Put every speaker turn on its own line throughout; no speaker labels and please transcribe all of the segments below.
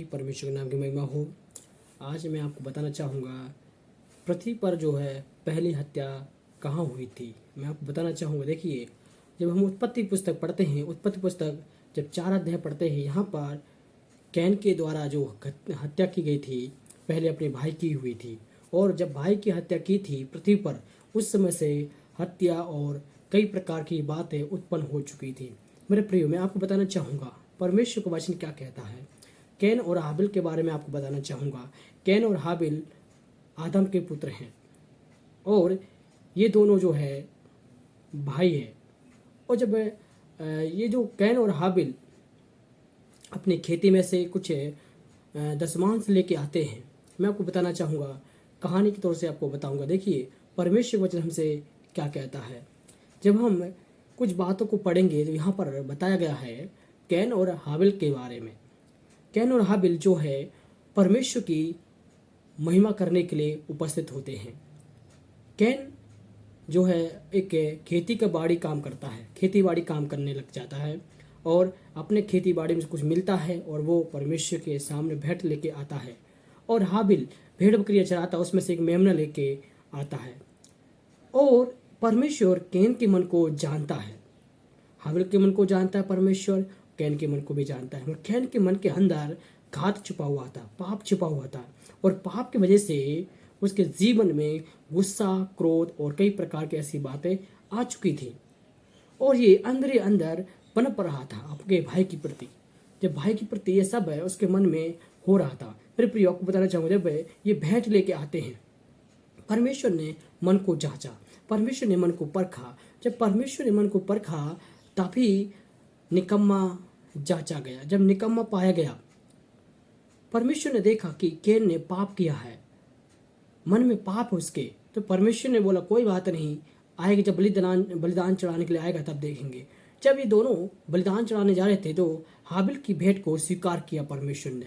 परमेश्वर के नाम की महिमा हो। आज मैं आपको बताना चाहूँगा पृथ्वी पर जो है पहली हत्या कहाँ हुई थी। मैं आपको बताना चाहूँगा, देखिए जब हम उत्पत्ति पुस्तक पढ़ते हैं, उत्पत्ति पुस्तक जब 4 अध्याय पढ़ते हैं, यहाँ पर कैन के द्वारा जो हत्या की गई थी पहले अपने भाई की हुई थी। और जब भाई की हत्या की थी पृथ्वी पर, उस समय से हत्या और कई प्रकार की बातें उत्पन्न हो चुकी थी। मेरे प्रियो, मैं आपको बताना चाहूँगा परमेश्वर का वचन क्या कहता है। कैन और हाबिल के बारे में आपको बताना चाहूँगा। कैन और हाबिल आदम के पुत्र हैं और ये दोनों जो है भाई है। और जब ये जो कैन और हाबिल अपनी खेती में से कुछ दशमांश लेके आते हैं, मैं आपको बताना चाहूँगा, कहानी के तौर से आपको बताऊँगा। देखिए परमेश्वर वचन हमसे क्या कहता है। जब हम कुछ बातों को पढ़ेंगे तो यहाँ पर बताया गया है कैन और हाबिल के बारे में। कैन और हाबिल जो है परमेश्वर की महिमा करने के लिए उपस्थित होते हैं। कैन जो है एक खेती का बाड़ी काम करता है, खेती बाड़ी काम करने लग जाता है और अपने खेती बाड़ी में कुछ मिलता है और वो परमेश्वर के सामने भेंट लेके आता है। और हाबिल भेड़ बकरियां चराता है, उसमें से एक मेमना लेके आता है। और परमेश्वर कैन के मन को जानता है, हाबिल के मन को जानता है परमेश्वर, कैन के मन को भी जानता है। और कैन के मन के अंदर घात छुपा हुआ था, पाप छुपा हुआ था और पाप की वजह से उसके जीवन में गुस्सा, क्रोध और कई प्रकार की ऐसी बातें आ चुकी थी। और ये अंदर अंदर पनप रहा था आपके भाई की प्रति। जब भाई की प्रति ये सब है उसके मन में हो रहा था। मेरे प्रिय, आपको बताना चाहूँगा, जब ये भेंट लेके आते हैं, परमेश्वर ने मन को जांचा, परमेश्वर ने मन को परखा। जब परमेश्वर ने मन को परखा तभी निकम्मा जांचा गया। जब निकम्मा पाया गया, परमेश्वर ने देखा कि कैन ने पाप किया है, मन में पाप है उसके, तो परमेश्वर ने बोला कोई बात नहीं, आएगा जब बलिदान चढ़ाने के लिए आएगा तब देखेंगे। जब ये दोनों बलिदान चढ़ाने जा रहे थे तो हाबिल की भेंट को स्वीकार किया परमेश्वर ने,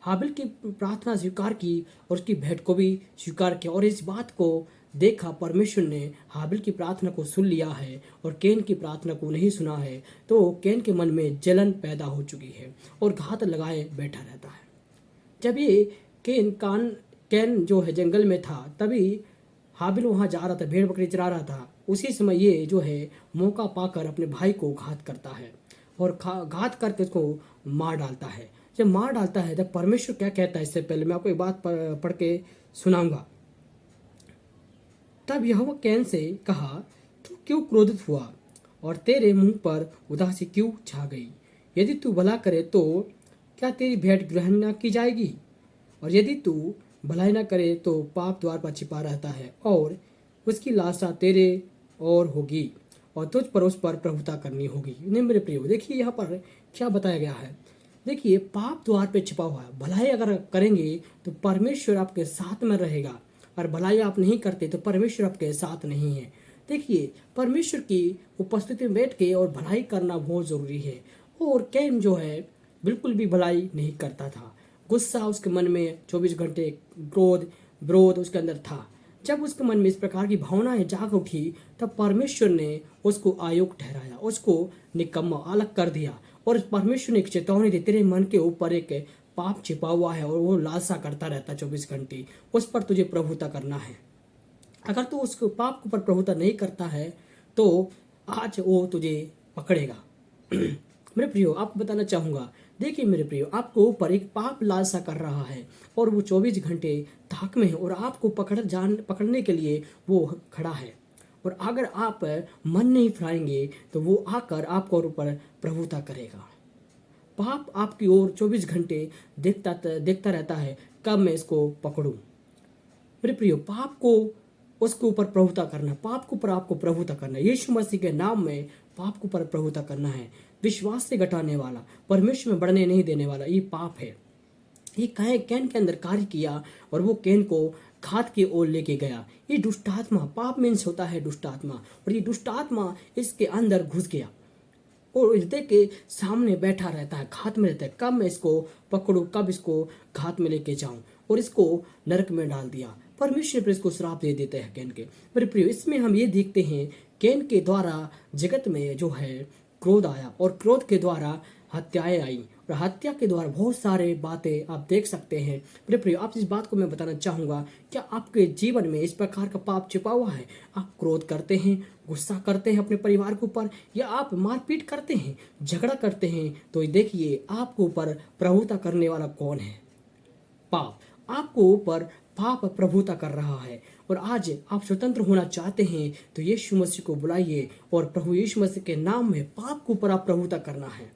हाबिल की प्रार्थना स्वीकार की और उसकी भेंट को भी स्वीकार किया। और इस बात को देखा परमेश्वर ने, हाबिल की प्रार्थना को सुन लिया है और कैन की प्रार्थना को नहीं सुना है। तो कैन के मन में जलन पैदा हो चुकी है और घात लगाए बैठा रहता है। जब ये कैन जो है जंगल में था, तभी हाबिल वहाँ जा रहा था, भेड़ बकरी चरा रहा था। उसी समय ये जो है मौका पाकर अपने भाई को घात करता है और घात करके उसको मार डालता है। जब मार डालता है तब परमेश्वर क्या कहता है, इससे पहले मैं आपको एक बात पढ़ के सुनाऊंगा। तब यहोवा कैन से कहा, तू क्यों क्रोधित हुआ और तेरे मुंह पर उदासी क्यों छा गई? यदि तू भला करे तो क्या तेरी भेंट ग्रहण न की जाएगी? और यदि तू भलाई न करे तो पाप द्वार पर छिपा रहता है और उसकी लाशा तेरे और होगी और तुझ पर उस पर प्रभुता करनी होगी। नहीं मेरे प्रियो, देखिए यहाँ पर क्या बताया गया है। देखिए पाप द्वार पे छिपा हुआ है। भलाई अगर करेंगे तो परमेश्वर आपके साथ में रहेगा, और भलाई आप नहीं करते तो परमेश्वर आपके साथ नहीं है। देखिए परमेश्वर की उपस्थिति में बैठ के और भलाई करना बहुत जरूरी है। और कैन जो है बिल्कुल भी भलाई नहीं करता था, गुस्सा उसके मन में 24 घंटे, क्रोध विरोध उसके अंदर था। जब उसके मन में इस प्रकार की भावनाएं जाग उठी तब परमेश्वर ने उसको अयोग्य ठहराया, उसको निकम्मा अलग कर दिया। और परमेश्वर ने एक चेतावनी दी, तेरे मन के ऊपर एक पाप छिपा हुआ है और वो लालसा करता रहता 24 घंटे, उस पर तुझे प्रभुता करना है। अगर तू उस पाप के ऊपर प्रभुता नहीं करता है तो आज वो तुझे पकड़ेगा। मेरे प्रियो, आपको बताना चाहूँगा, देखिए मेरे प्रियो, आपको ऊपर एक पाप लालसा कर रहा है और वो 24 घंटे ताक में है और आपको पकड़ने के लिए वो खड़ा है। और अगर आप मन नहीं फिराएंगे तो वो आकर आपको ऊपर प्रभुता करेगा। पाप आपकी ओर 24 घंटे देखता रहता है, कब मैं इसको पकड़ूं। मेरे प्रियो, पाप को उसके ऊपर प्रभुता करना, पाप के ऊपर आपको प्रभुता करना, यीशु मसीह के नाम में पाप के ऊपर प्रभुता करना है। विश्वास से घटाने वाला, परमेश्वर में बढ़ने नहीं देने वाला, ये पाप है। ये कैन के अंदर कार्य किया और वो कैन को घात की ओर लेके गया। ये दुष्ट आत्मा, पाप मीन्स होता है दुष्ट आत्मा, और ये दुष्ट आत्मा इसके अंदर घुस गया और हृदय के सामने बैठा रहता है, घात में रहता है, कब मैं इसको पकड़ूं, कब इसको घात में लेके जाऊं, और इसको नरक में डाल दिया। परमेश्वर पर इसको श्राप दे देते हैं कैन के। मेरे प्रियो, इसमें हम ये देखते हैं कैन के द्वारा जगत में जो है क्रोध आया और क्रोध के द्वारा हत्याएं आई और हत्या के द्वारा बहुत सारे बातें आप देख सकते हैं। मेरे प्रिय, आप इस बात को मैं बताना चाहूँगा, क्या आपके जीवन में इस प्रकार का पाप छिपा हुआ है? आप क्रोध करते हैं, गुस्सा करते हैं अपने परिवार के ऊपर, या आप मारपीट करते हैं, झगड़ा करते हैं, तो देखिए आपके ऊपर प्रभुता करने वाला कौन है? पाप आपको ऊपर पाप प्रभुता कर रहा है। और आज आप स्वतंत्र होना चाहते हैं तो यीशु मसीह को बुलाइए और प्रभु यीशु मसीह के नाम में पाप के ऊपर आप प्रभुता करना है।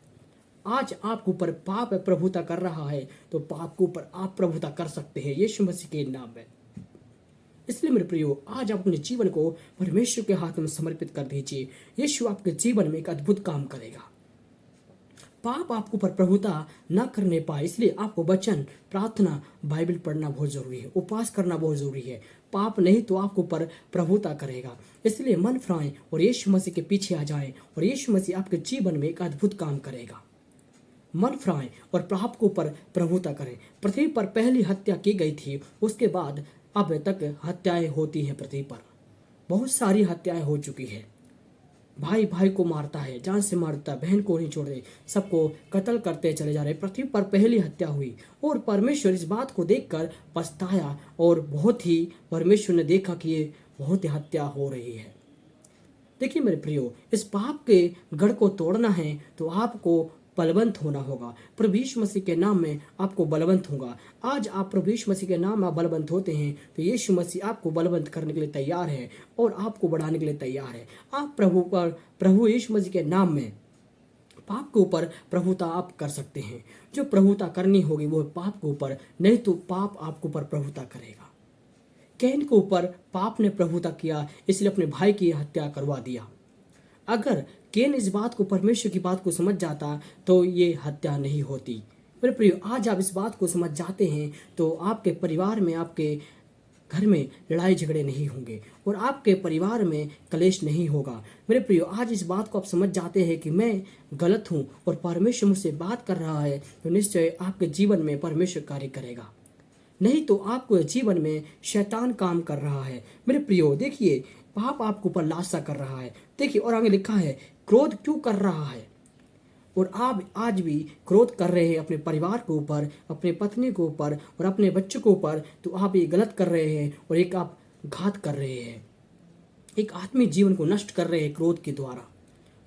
आज आपके ऊपर पाप प्रभुता कर रहा है तो पाप के ऊपर आप प्रभुता कर सकते हैं यीशु मसीह के नाम में। इसलिए मेरे प्रियो, आज आप अपने जीवन को परमेश्वर के हाथ में समर्पित कर दीजिए। यीशु आपके जीवन में एक अद्भुत काम करेगा। पाप आपको पर प्रभुता न करने पाए, इसलिए आपको वचन, प्रार्थना, बाइबल पढ़ना बहुत जरूरी है, उपवास करना बहुत जरूरी है। पाप नहीं तो आपको पर प्रभुता करेगा। इसलिए मन फिराएं और यीशु मसीह के पीछे आ जाएं और यीशु मसीह आपके जीवन में एक अद्भुत काम करेगा। मन फिराएं और पाप के ऊपर प्रभुता करें। पृथ्वी पर पहली हत्या की गई थी, उसके बाद अब तक हत्याएं होती हैं। पृथ्वी पर बहुत सारी हत्याएं हो चुकी है। भाई भाई को मारता है, जान से मारता है, बहन को नहीं छोड़ रहे, सबको कत्ल करते चले जा रहे। पृथ्वी पर पहली हत्या हुई और परमेश्वर इस बात को देखकर पछताया और बहुत ही परमेश्वर ने देखा कि ये बहुत ही हत्या हो रही है। देखिए मेरे प्रियो, इस पाप के गढ़ को तोड़ना है तो आपको बलवंत होना होगा। प्रभु यीशु मसीह के नाम में आपको बलवंत होगा। आज आप प्रभु यीशु मसीह के नाम में बलवंत होते हैं तो यीशु मसीह आपको बलवंत करने के लिए तैयार है और आपको बढ़ाने के लिए तैयार है। आप प्रभु यीशु मसीह के नाम में पाप के ऊपर प्रभुता आप कर सकते हैं। जो प्रभुता करनी होगी वो पाप के ऊपर, नहीं तो पाप आपके ऊपर प्रभुता करेगा। कैन के ऊपर पाप ने प्रभुता किया, इसलिए अपने भाई की हत्या करवा दिया। अगर केन इस बात को, परमेश्वर की बात को समझ जाता तो ये हत्या नहीं होती। मेरे प्रियो, आज आप इस बात को समझ जाते हैं तो आपके परिवार में, आपके घर में लड़ाई झगड़े नहीं होंगे और आपके परिवार में कलेश नहीं होगा। मेरे प्रियो, आज इस बात को आप समझ जाते हैं कि मैं गलत हूँ और परमेश्वर मुझसे बात कर रहा है तो निश्चय आपके जीवन में परमेश्वर कार्य करेगा। नहीं तो आपको जीवन में शैतान काम कर रहा है। मेरे प्रियो देखिए, पाप आपके ऊपर लालसा कर रहा है। देखिए और आगे लिखा है, क्रोध क्यों कर रहा है? और आप आज भी क्रोध कर रहे हैं अपने परिवार के ऊपर, अपने पत्नी के ऊपर और अपने बच्चों के ऊपर, तो आप ये गलत कर रहे हैं और एक आप घात कर रहे हैं, एक आत्मिक जीवन को नष्ट कर रहे हैं क्रोध के द्वारा,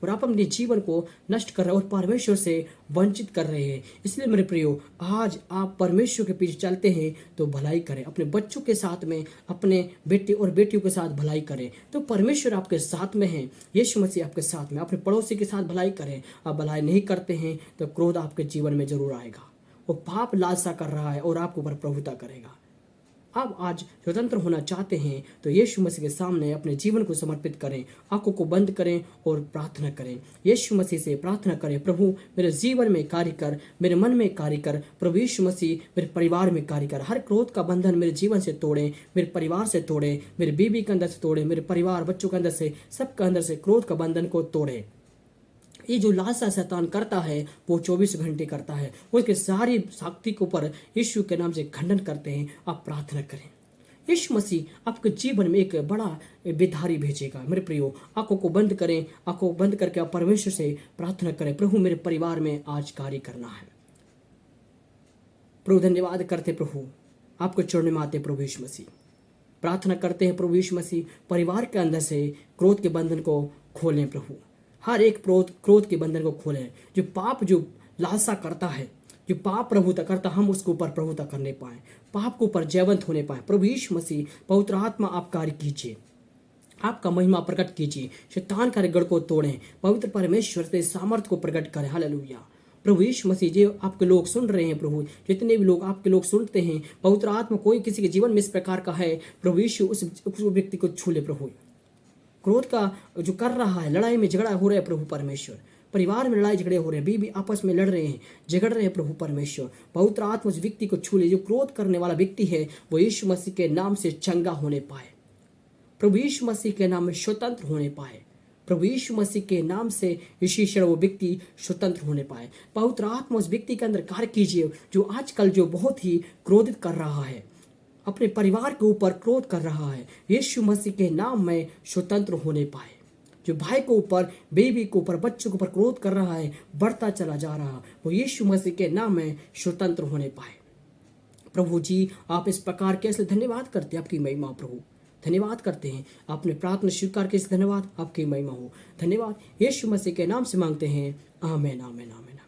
और आप अपने जीवन को नष्ट कर रहे हैं और परमेश्वर से वंचित कर रहे हैं। इसलिए मेरे प्रियो, आज आप परमेश्वर के पीछे चलते हैं तो भलाई करें। अपने बच्चों के साथ में, अपने बेटे और बेटियों के साथ भलाई करें तो परमेश्वर आपके साथ में है। यीशु मसीह आपके साथ में। अपने पड़ोसी के साथ भलाई करें। आप भलाई नहीं करते हैं तो क्रोध आपके जीवन में जरूर आएगा। वो पाप लालसा कर रहा है और आपके ऊपर प्रभुता करेगा। आप आज स्वतंत्र होना चाहते हैं तो यीशु मसीह के सामने अपने जीवन को समर्पित करें, आंखों को बंद करें और प्रार्थना करें। यीशु मसीह से प्रार्थना करें, प्रभु मेरे जीवन में कार्य कर, मेरे मन में कार्य कर। प्रभु यीशु मसीह मेरे परिवार में कार्य कर। हर क्रोध का बंधन मेरे जीवन से तोड़ें, मेरे परिवार से तोड़ें, मेरे बीवी के अंदर से तोड़ें, मेरे परिवार बच्चों के अंदर से, सबके अंदर से क्रोध का बंधन को तोड़ें। ये जो लालसा शैतान करता है वो 24 घंटे करता है, उसके सारी शक्ति के ऊपर यीशु के नाम से खंडन करते हैं। आप प्रार्थना करें, यीशु मसीह आपके जीवन में एक बड़ा बेधारी भेजेगा। मेरे प्रियो, आंखों को बंद करें, आंखों बंद करके आप परमेश्वर से प्रार्थना करें, प्रभु मेरे परिवार में आज कार्य करना है। प्रभु धन्यवाद करते, प्रभु आपको चरणों में आते प्रभु यीशु मसीह, प्रार्थना करते हैं प्रभु यीशु मसीह, परिवार के अंदर से क्रोध के बंधन को खोलें। प्रभु हर एक क्रोध के बंधन को खोलें। जो पाप जो लालसा करता है, जो पाप प्रभुता करता, हम उसके ऊपर प्रभुता करने पाए, पाप के ऊपर जयवंत होने पाए। प्रभु यीशु मसीह, पवित्र आत्मा आप कार्य कीजिए, आपका महिमा प्रकट कीजिए, शैतान का गढ़ को तोड़ें, पवित्र परमेश्वर से सामर्थ को प्रकट करें। हालेलुया। प्रभु यीशु मसीह, जो आपके लोग सुन रहे हैं, प्रभु जितने भी लोग आपके लोग सुनते हैं, पवित्र आत्मा कोई किसी के जीवन में इस प्रकार का है, प्रभु यीशु उस व्यक्ति को छू ले। प्रभु क्रोध का जो कर रहा है, लड़ाई में झगड़ा हो रहा है, प्रभु परमेश्वर परिवार में लड़ाई झगड़े हो रहे हैं, बीवी आपस में लड़ रहे हैं, झगड़ रहे हैं, प्रभु परमेश्वर पवित्र आत्मा उस व्यक्ति को छू ले। जो क्रोध करने वाला व्यक्ति है वो यीशु मसीह के नाम से चंगा होने पाए, प्रभु यीशु मसीह के नाम में स्वतंत्र होने पाए, प्रभु यीशु मसीह के नाम से विशेष वो व्यक्ति स्वतंत्र होने पाए। पवित्र आत्मा उस व्यक्ति के अंदर कार्य कीजिए जो आजकल जो बहुत ही क्रोधित कर रहा है, अपने परिवार के ऊपर क्रोध कर रहा है, यीशु मसीह के नाम में स्वतंत्र होने पाए। जो भाई के ऊपर, बेबी के ऊपर, बच्चों के ऊपर क्रोध कर रहा है, बढ़ता चला जा रहा, वो यीशु मसीह के नाम में स्वतंत्र होने पाए। प्रभु जी, आप इस प्रकार कैसे धन्यवाद करते हैं, आपकी महिमा प्रभु, धन्यवाद करते हैं। आपने प्रार्थना स्वीकार की, धन्यवाद, आपकी महिमा हो। धन्यवाद, यीशु मसीह के नाम से मांगते हैं, आमीन आमीन आमीन।